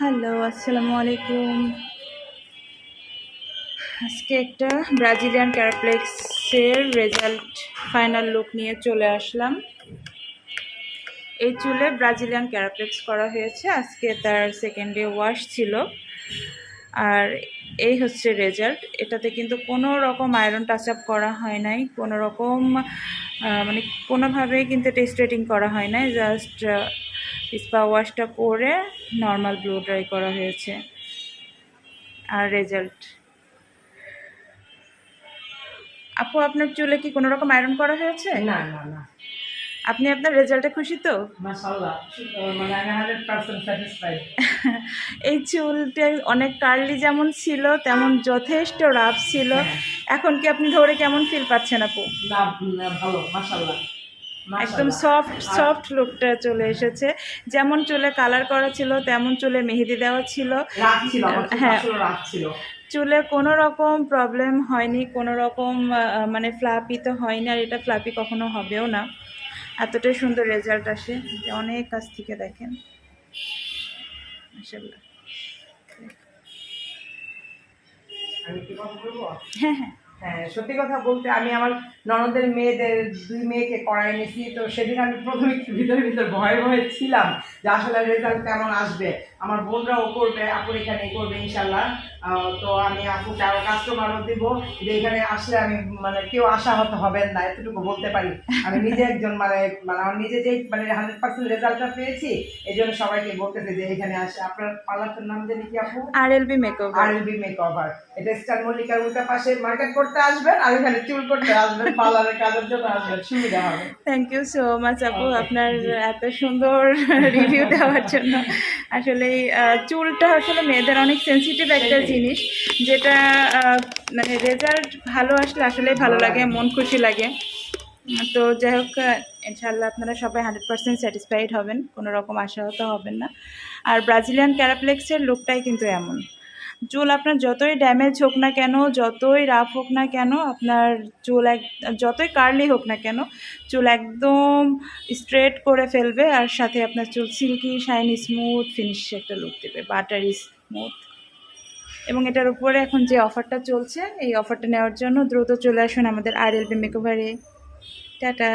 Hello, আসসালামু আলাইকুম। আজকে একটা ব্রাজিলিয়ান ক্যারাপ্লেক্সের রেজাল্ট ফাইনাল লুক নিয়ে চলে আসলাম। এই চুলে ব্রাজিলিয়ান ক্যারাপ্লেক্স করা হয়েছে, আজকে তার সেকেন্ড ডে ওয়াশ ছিল। আর এই হচ্ছে রেজাল্ট। এটাতে কিন্তু কোনো রকম আয়রন টাচ আপ করা হয় নাই, কোনো রকম মানে কোনোভাবেই কিন্তু টেস্ট রেটিং করা হয় নাই, জাস্ট স্পা ওয়াশটা করে নর্মাল ব্লো ড্রাই করা হয়েছে। আর রেজাল্ট, আপু আপনার চুলে কি কোনো রকম আয়রন করা হয়েছে? না না না, আপনি আপনার রেজাল্টে খুশি তো? মাশাআল্লাহ, মানে আমি 100% স্যাটিসফাইড। এই চুলটা অনেক কার্লি যেমন ছিল তেমন যথেষ্ট রাফ ছিল। হ্যাঁ। এখন কি আপনি ধরে কেমন ফিল পাচ্ছেন আপু? না না, ভালো, মাশাআল্লাহ একদম মাশাআল্লাহ। সফট আর সফট লুকটা চলে এসেছে। যেমন চুলে কালার করা ছিল তেমন চুলে মেহেদি দেওয়া ছিল। রাগ ছিল, আমার চুল হ্যাঁ, আসলে রাগ ছিল। চুলে কোনো রকম প্রবলেম হয়নি, কোনো রকম মানে ফ্লাপি তো হয়নি, আর এটা ফ্লাপি কখনো হবেও না। এতটাই সুন্দর রেজাল্ট আসে যে অনেক কাছ থেকে দেখেন, মাশাআল্লাহ। আমি কি কথা বলবো? হ্যাঁ হ্যাঁ, হ্যাঁ, সত্যি কথা বলতে আমি আমার ননদের মেয়েদের 2 মেয়েকে করাই নিয়েছি। তো সেদিন আমি প্রথমে একটু ভিতরে ভয়ে ভয়ে ছিলাম যে আসলে রেজাল্ট কেমন আসবে। আমার বোনরাও করবে, আপুর এখানে করবে ইনশাল্লাহ। তো আমি আপুকে আরও কাস্টমারও দিব, যে এখানে আসলে আমি মানে কেউ আশাহত হবেন না, এতটুকু বলতে পারি। আমি নিজে একজন মানে মানে আমার নিজে যে মানে 100% রেজাল্টটা পেয়েছি, এই জন্য সবাইকে বলতেছি যে এখানে আসে। আপনার পার্লারটার নাম জানি কি আপু? আরএলবি মেকওভার। আরএলবি মেকওভার। এটা স্টার মল্লিকার উল্টা পাশে মার্কেট করতে আসবেন, আর এখানে চুল করতে আসবেন, পার্লারের কাজের জন্য আসবেন, সুবিধা হবে। থ্যাংক ইউ সো মাচ আপু, আপনার এত সুন্দর রিভিউ দেওয়ার জন্য। আসলে চুলটা আসলে মেয়েদের অনেক সেন্সিটিভ একটা জিনিস, যেটা মানে রেজাল্ট ভালো আসলে আসলেই ভালো লাগে, মন খুশি লাগে। তো যাই হোক, ইনশাআল্লাহ আপনারা সবাই 100% স্যাটিসফাইড হবেন, কোনো রকম আশাহত হবেন না। আর ব্রাজিলিয়ান ক্যারাপ্লেক্সের লুকটাই কিন্তু এমন। চুল আপনার যতই ড্যামেজ হোক না কেন, যতই রাফ হোক না কেন, আপনার চুল যতই কার্লি হোক না কেন, চুল একদম স্ট্রেট করে ফেলবে, আর সাথে আপনার চুল সিল্কি শাইনি স্মুথ ফিনিশ একটা লুক দেবে, বাটারি স্মুথ। এবং এটার উপরে এখন যে অফারটা চলছে, এই অফারটা নেওয়ার জন্য দ্রুত চলে আসুন আমাদের আরএলবি মেকওভারে। টাটা।